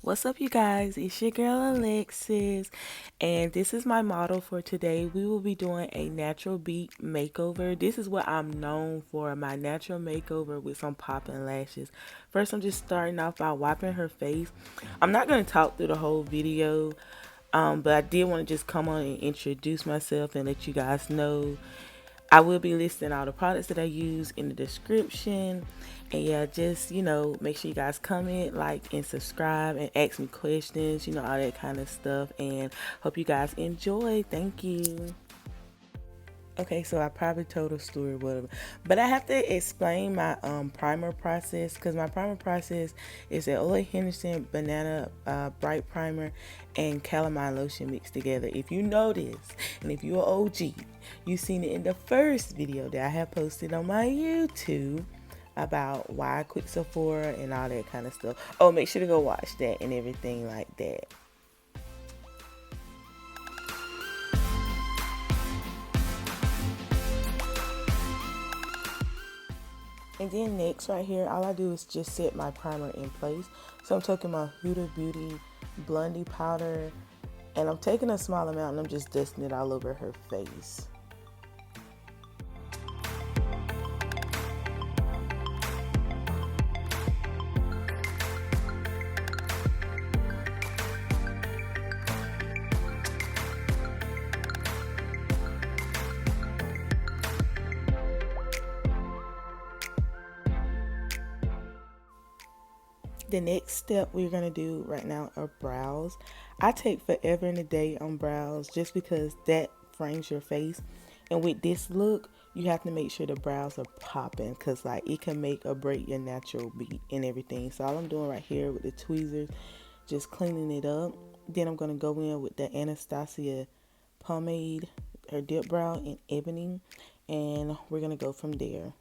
What's up, you guys? It's your girl Alexis, and this is my model for today. We will be doing a natural beat makeover. This is what I'm known for, my natural makeover with some popping lashes. First, I'm just starting off by wiping her face. I'm not going to talk through the whole video, but I did want to just come on and introduce myself and let you guys know. I will be listing all the products that I use in the description. And yeah, just, make sure you guys comment, like, and subscribe, and ask me questions, all that kind of stuff. And hope you guys enjoy. Thank you. Okay, so I probably told a story, whatever, but I have to explain my primer process, because my primer process is an Ole Henderson banana bright primer and calamine lotion mixed together. If you know this, and if you're an OG, you've seen it in the first video that I have posted on my YouTube about why I quit Sephora and all that kind of stuff. Oh, make sure to go watch that and everything like that. And then next right here, all I do is just set my primer in place. So I'm taking my Huda Beauty Blondie powder, and I'm taking a small amount and I'm just dusting it all over her face. The next step we're going to do right now are brows. I take forever and a day on brows just because that frames your face. And with this look, you have to make sure the brows are popping, because like it can make or break your natural beat and everything. So all I'm doing right here with the tweezers, just cleaning it up. Then I'm going to go in with the Anastasia pomade, her Dipbrow in ebony, and we're going to go from there.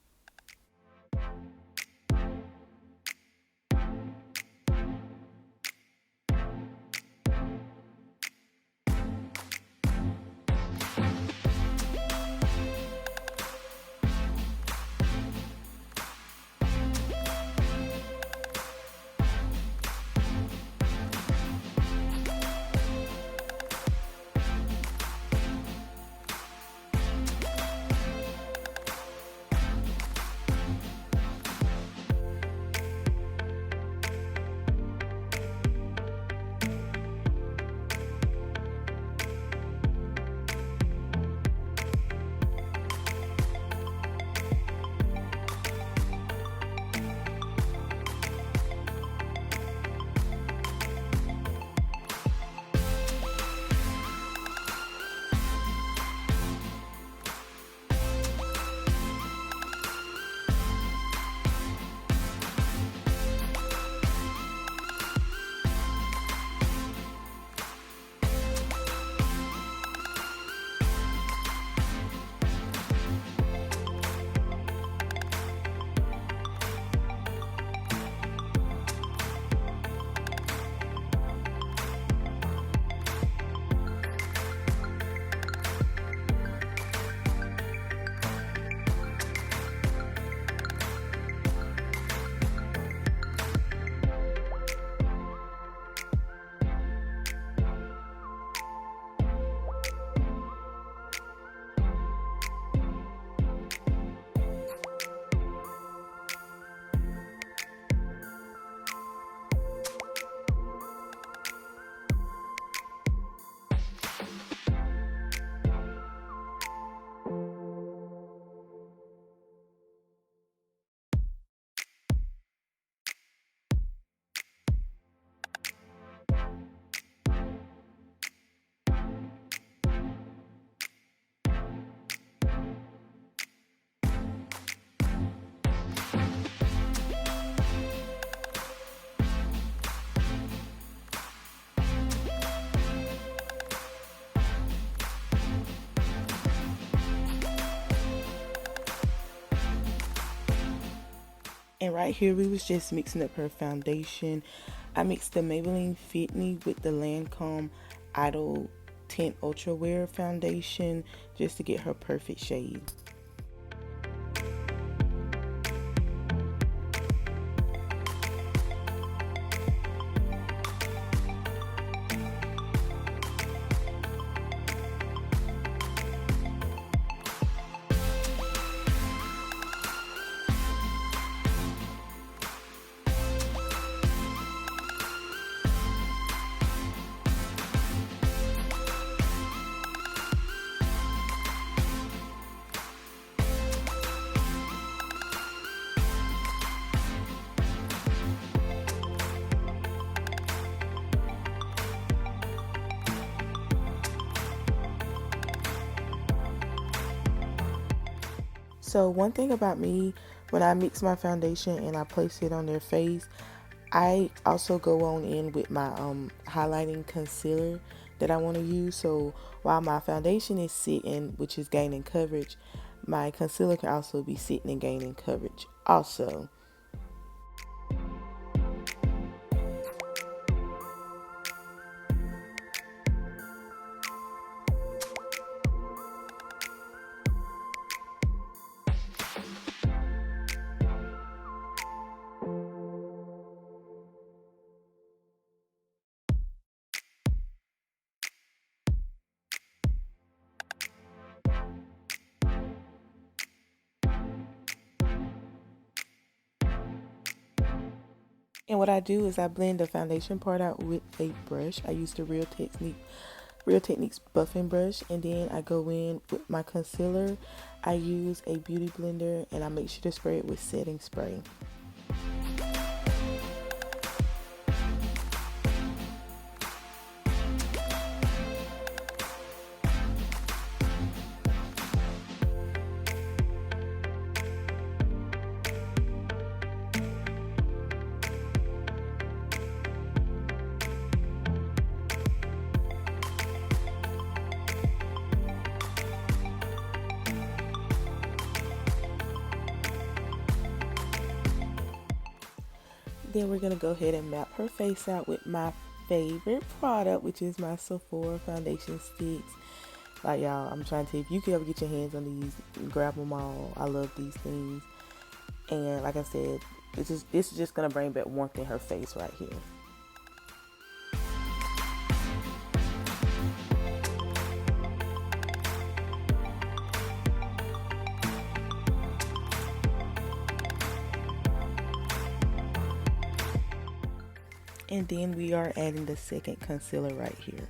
And right here we was just mixing up her foundation. I mixed the Maybelline Fit Me with the Lancôme Idol Tint Ultra Wear foundation just to get her perfect shade. So one thing about me, when I mix my foundation and I place it on their face, I also go on in with my highlighting concealer that I want to use. So while my foundation is sitting, which is gaining coverage, my concealer can also be sitting and gaining coverage also. And what I do is I blend the foundation part out with a brush. I use the Real Techniques buffing brush, and then I go in with my concealer. I use a beauty blender and I make sure to spray it with setting spray. Then we're going to go ahead and map her face out with my favorite product, which is my Sephora foundation sticks. Like, y'all, I'm trying to, if you could ever get your hands on these, grab them all. I love these things. And like I said, this is just going to bring back warmth in her face right here. And then we are adding the second concealer right here.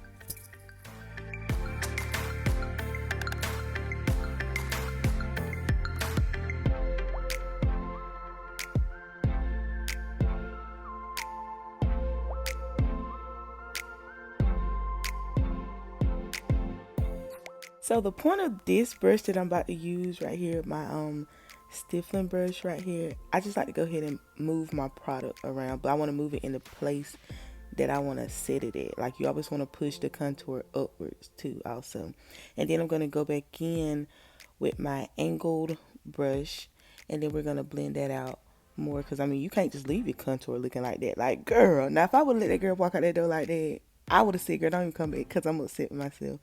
So the point of this brush that I'm about to use right here, my stiffling brush right here, I just like to go ahead and move my product around, but I want to move it in the place that I want to set it at. Like, you always want to push the contour upwards too also. And then I'm going to go back in with my angled brush, and then we're going to blend that out more, because I mean, you can't just leave your contour looking like that. Like, girl, now if I would let that girl walk out that door like that, I would have said, girl, don't even come back, because I'm upset with myself.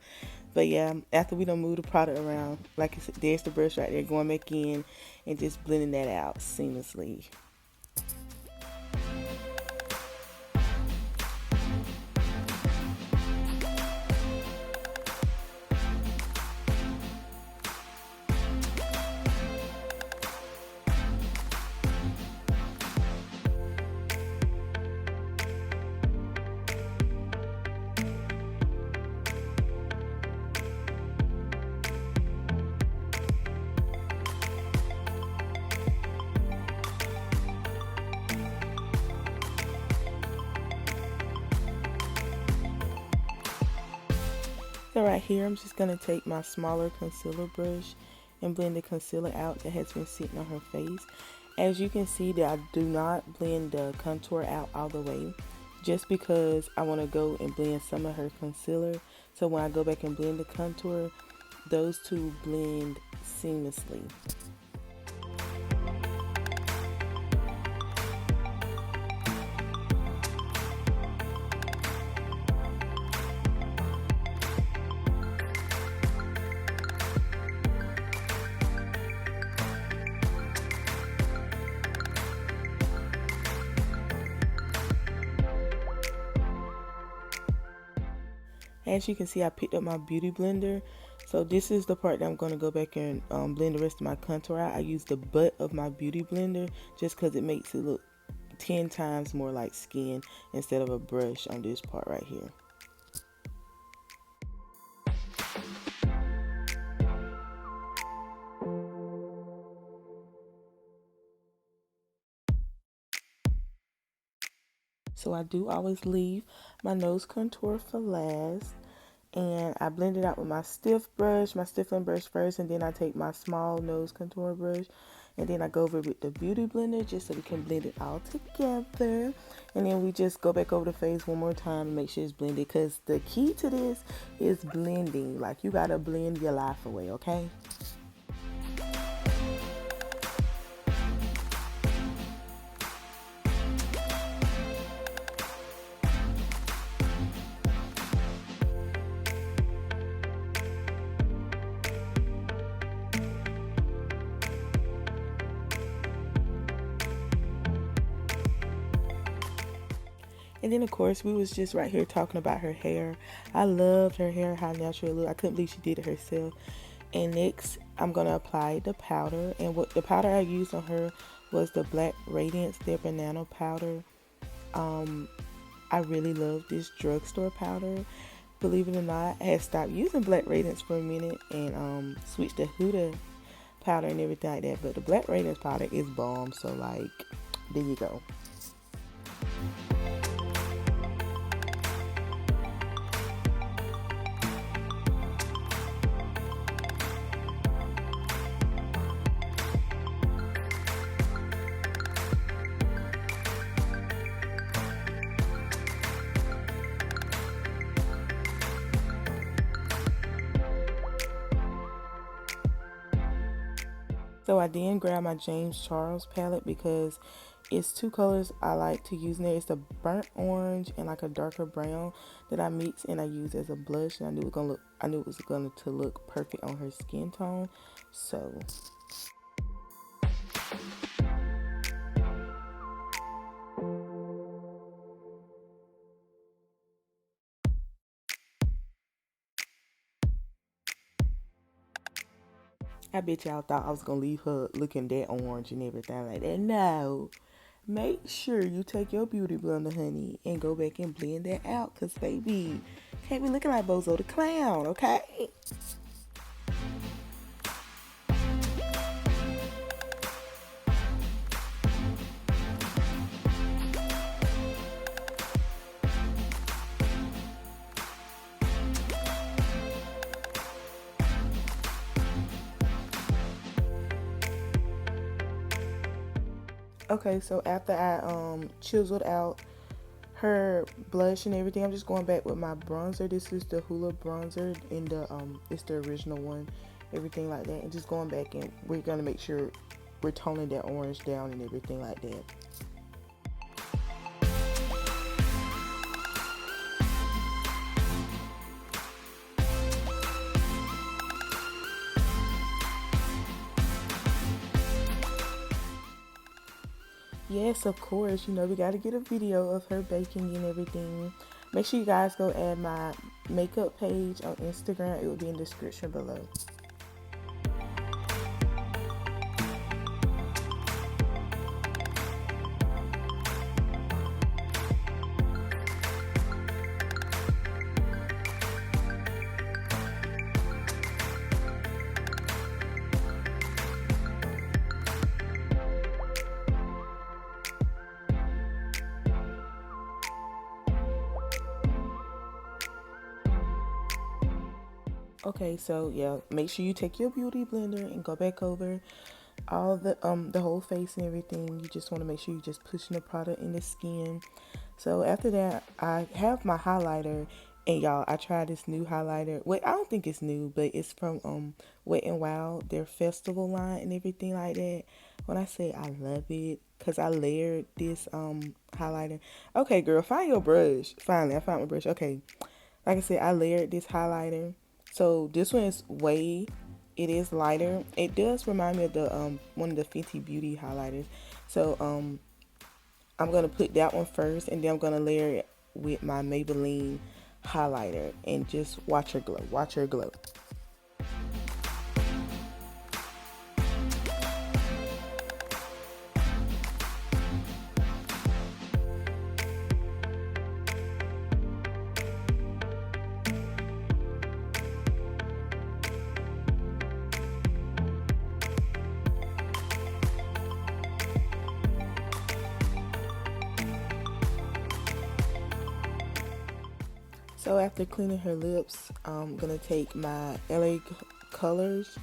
But yeah, after we done move the product around, like I said, there's the brush right there, going back in and just blending that out seamlessly. So right here, I'm just going to take my smaller concealer brush and blend the concealer out that has been sitting on her face. As you can see, that I do not blend the contour out all the way, just because I want to go and blend some of her concealer. So when I go back and blend the contour, those two blend seamlessly. As you can see, I picked up my beauty blender. So this is the part that I'm going to go back and blend the rest of my contour out. I use the butt of my beauty blender just because it makes it look 10 times more like skin instead of a brush on this part right here. So I do always leave my nose contour for last. And I blend it out with my stiff brush, my stiffling brush first, and then I take my small nose contour brush, and then I go over with the beauty blender just so we can blend it all together. And then we just go back over the face one more time and make sure it's blended, because the key to this is blending. Like, you gotta blend your life away, okay? And then of course we was just right here talking about her hair. I loved her hair, how natural it looked. I couldn't believe she did it herself. And next I'm gonna apply the powder. And what the powder I used on her was the Black Radiance, their banana powder. I really love this drugstore powder. Believe it or not, I had stopped using Black Radiance for a minute and switched to Huda powder and everything like that. But the Black Radiance powder is bomb, so like, there you go. So I then grabbed my James Charles palette because it's two colors I like to use in there. It's a burnt orange and like a darker brown that I mix and I use as a blush. And I knew it was going to look perfect on her skin tone. So I bet y'all thought I was gonna leave her looking that orange and everything like that. No. Make sure you take your beauty blender, honey, and go back and blend that out, cause baby, can't be looking like Bozo the Clown, okay? Okay, so after I chiseled out her blush and everything, I'm just going back with my bronzer. This is the Hoola bronzer in the it's the original one, everything like that. And just going back, and we're gonna make sure we're toning that orange down and everything like that. Yes, of course, you know, we got to get a video of her baking and everything. Make sure you guys go add my makeup page on Instagram. It will be in the description below. Okay, so yeah, make sure you take your beauty blender and go back over all the whole face and everything. You just want to make sure you're just pushing the product in the skin. So after that, I have my highlighter, and y'all, I tried this new highlighter. Wait, I don't think it's new, but it's from Wet and Wild, their festival line and everything like that. When I say I love it, cause I layered this highlighter. Okay, girl, find your brush. Finally, I found my brush. Okay, like I said, I layered this highlighter. So this one is it is lighter. It does remind me of the one of the Fenty Beauty highlighters. So I'm gonna put that one first, and then I'm gonna layer it with my Maybelline highlighter and just watch her glow. Watch her glow. So after cleaning her lips, I'm gonna take my LA Colors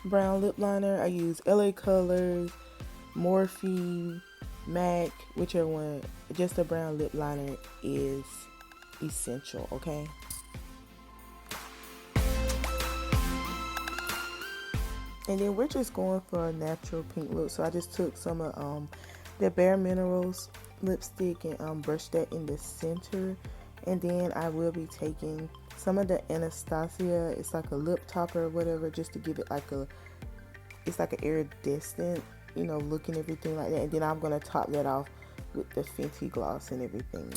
brown lip liner. I use LA Colors, Morphe, MAC, whichever one. Just a brown lip liner is essential, okay? And then we're just going for a natural pink look. So I just took some of the Bareminerals lipstick and brushed that in the center. And then I will be taking some of the Anastasia, it's like a lip topper or whatever, just to give it like it's like an iridescent, you know, look and everything like that. And then I'm going to top that off with the Fenty gloss and everything.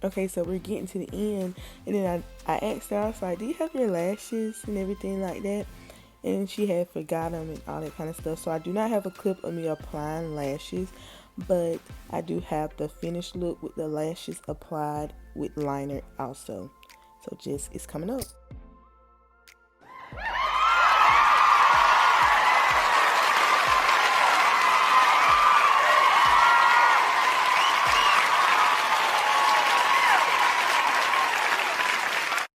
Okay, so we're getting to the end, and then I asked her, I was like, do you have your lashes and everything like that? And she had forgot them and all that kind of stuff. So I do not have a clip of me applying lashes, but I do have the finished look with the lashes applied with liner also. So just, it's coming up.